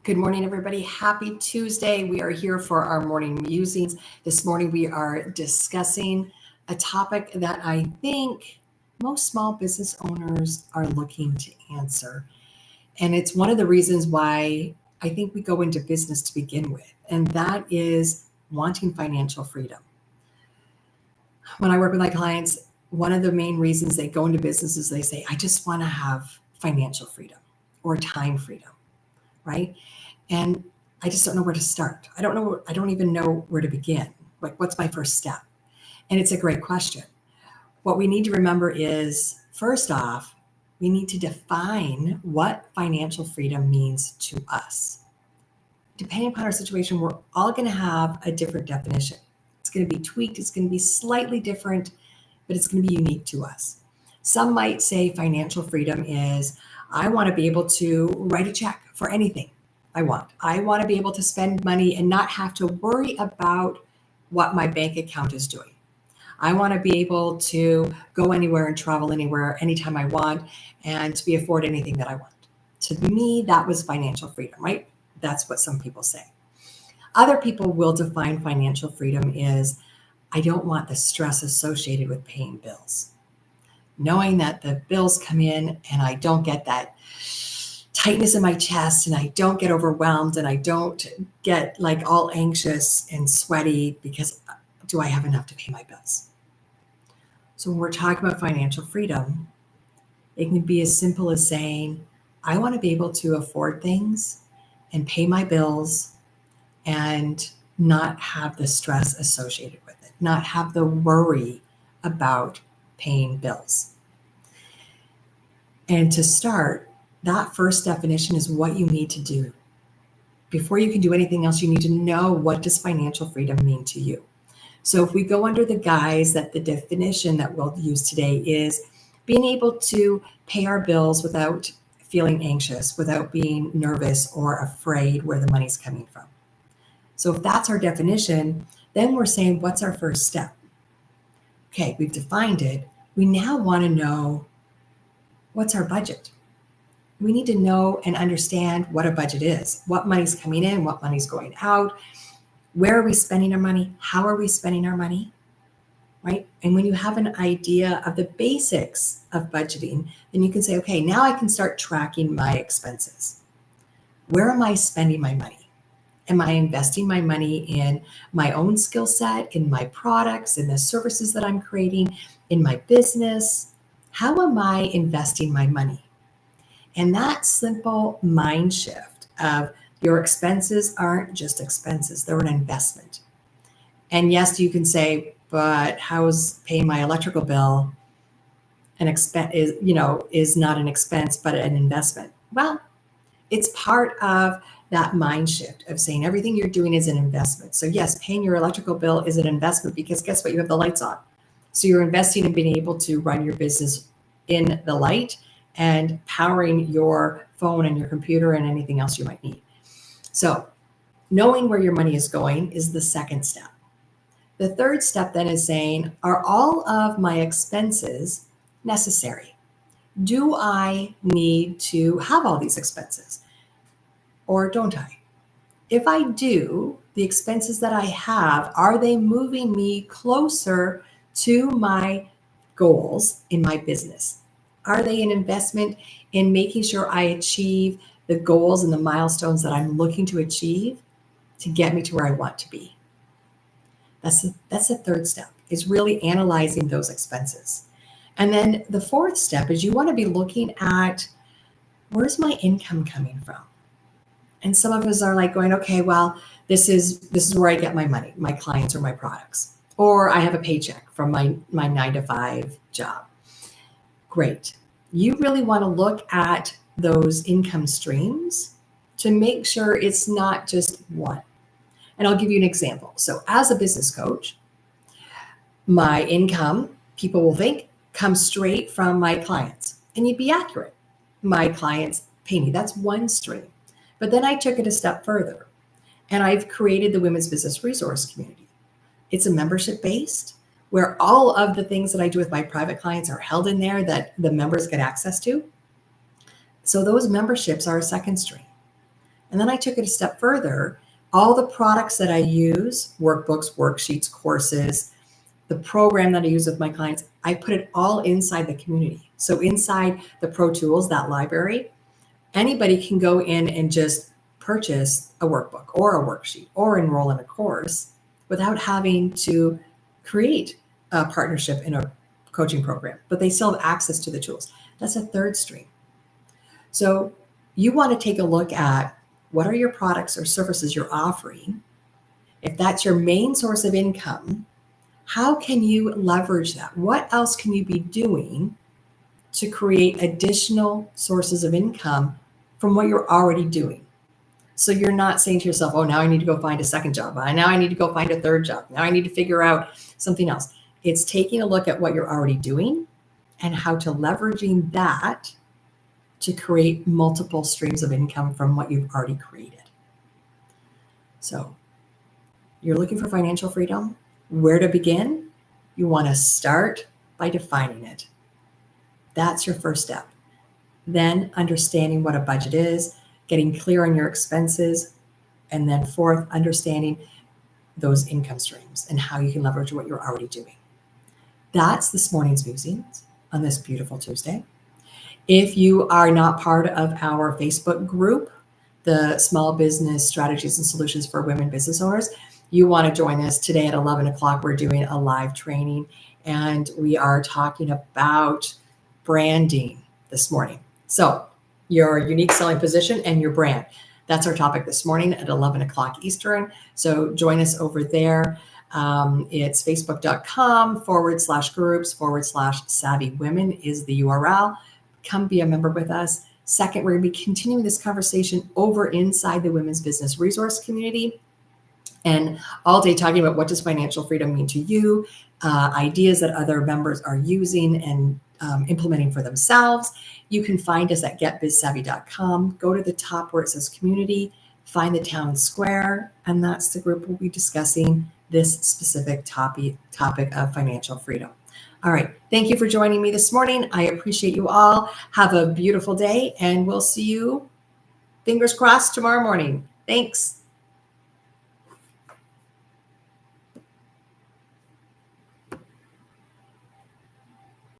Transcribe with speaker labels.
Speaker 1: Good morning, everybody. Happy Tuesday. We are here for our morning musings. This morning, we are discussing a topic that I think most small business owners are looking to answer. And it's one of the reasons why I think we go into business to begin with, and that is wanting financial freedom. When I work with my clients, one of the main reasons they go into business is they say, I just want to have financial freedom or time freedom, right? And I just don't know where to start. I don't even know where to begin. Like, what's my first step? And it's a great question. What we need to remember is, first off, we need to define what financial freedom means to us. Depending upon our situation, we're all going to have a different definition. It's going to be tweaked. It's going to be slightly different, but it's going to be unique to us. Some might say financial freedom is, I want to be able to write a check for anything I want. I want to be able to spend money and not have to worry about what my bank account is doing. I want to be able to go anywhere and travel anywhere, anytime I want, and to be afford anything that I want. To me, that was financial freedom, right? That's what some people say. Other people will define financial freedom as, I don't want the stress associated with paying bills. Knowing that the bills come in and I don't get that tightness in my chest and I don't get overwhelmed and I don't get like all anxious and sweaty because do I have enough to pay my bills? So when we're talking about financial freedom, it can be as simple as saying, I want to be able to afford things and pay my bills and not have the stress associated with it, not have the worry about paying bills. And to start, that first definition is what you need to do. Before you can do anything else, you need to know, what does financial freedom mean to you? So if we go under the guise that the definition that we'll use today is being able to pay our bills without feeling anxious, without being nervous or afraid where the money's coming from. So if that's our definition, then we're saying, what's our first step? Okay, we've defined it. We now want to know, what's our budget? We need to know and understand what a budget is, what money's coming in, what money's going out, where are we spending our money, how are we spending our money, right? And when you have an idea of the basics of budgeting, then you can say, okay, now I can start tracking my expenses. Where am I spending my money? Am I investing my money in my own skill set, in my products, in the services that I'm creating, in my business? How am I investing my money? And that simple mind shift of your expenses aren't just expenses, they're an investment. And yes, you can say, but how is paying my electrical bill an expense is not an expense, but an investment? Well, it's part of that mind shift of saying everything you're doing is an investment. So yes, paying your electrical bill is an investment because guess what? You have the lights on. So you're investing in being able to run your business in the light and powering your phone and your computer and anything else you might need. So knowing where your money is going is the second step. The third step then is saying, are all of my expenses necessary? Do I need to have all these expenses or don't I? If I do, the expenses that I have, are they moving me closer to my goals in my business? Are they an investment in making sure I achieve the goals and the milestones that I'm looking to achieve to get me to where I want to be? That's the third step, is really analyzing those expenses. And then the fourth step is you want to be looking at, where's my income coming from? And some of us are like going, okay, well, this is where I get my money, my clients or my products, or I have a paycheck from my 9-to-5 job. Great. You really want to look at those income streams to make sure it's not just one. And I'll give you an example. So as a business coach, my income, people will think, comes straight from my clients. And you'd be accurate. My clients pay me. That's one stream. But then I took it a step further and I've created the Women's Business Resource Community. It's a membership based where all of the things that I do with my private clients are held in there that the members get access to. So those memberships are a second stream. And then I took it a step further. All the products that I use, workbooks, worksheets, courses, the program that I use with my clients, I put it all inside the community. So inside the Pro Tools, that library, anybody can go in and just purchase a workbook or a worksheet or enroll in a course without having to create a partnership in a coaching program, but they still have access to the tools. That's a third stream. So you want to take a look at what are your products or services you're offering. If that's your main source of income, how can you leverage that? What else can you be doing to create additional sources of income from what you're already doing? So you're not saying to yourself, oh, now I need to go find a second job. Now I need to go find a third job. Now I need to figure out something else. It's taking a look at what you're already doing and how to leveraging that to create multiple streams of income from what you've already created. So you're looking for financial freedom. Where to begin? You want to start by defining it. That's your first step. Then understanding what a budget is, getting clear on your expenses, and then fourth, understanding those income streams and how you can leverage what you're already doing. That's this morning's musings on this beautiful Tuesday. If you are not part of our Facebook group, the Small Business Strategies and Solutions for Women Business Owners, you want to join us today at 11 o'clock. We're doing a live training and we are talking about branding this morning. So your unique selling position and your brand. That's our topic this morning at 11 o'clock Eastern. So join us over there. It's facebook.com/groups/savvy women is the URL. Come be a member with us. Second, we're going to be continuing this conversation over inside the Women's Business Resource Community. And all day talking about what does financial freedom mean to you, ideas that other members are using and implementing for themselves. You can find us at getbizsavvy.com. Go to the top where it says community, find the town square, and that's the group we'll be discussing this specific topic of financial freedom. All right. Thank you for joining me this morning. I appreciate you all. Have a beautiful day, and we'll see you, fingers crossed, tomorrow morning. Thanks.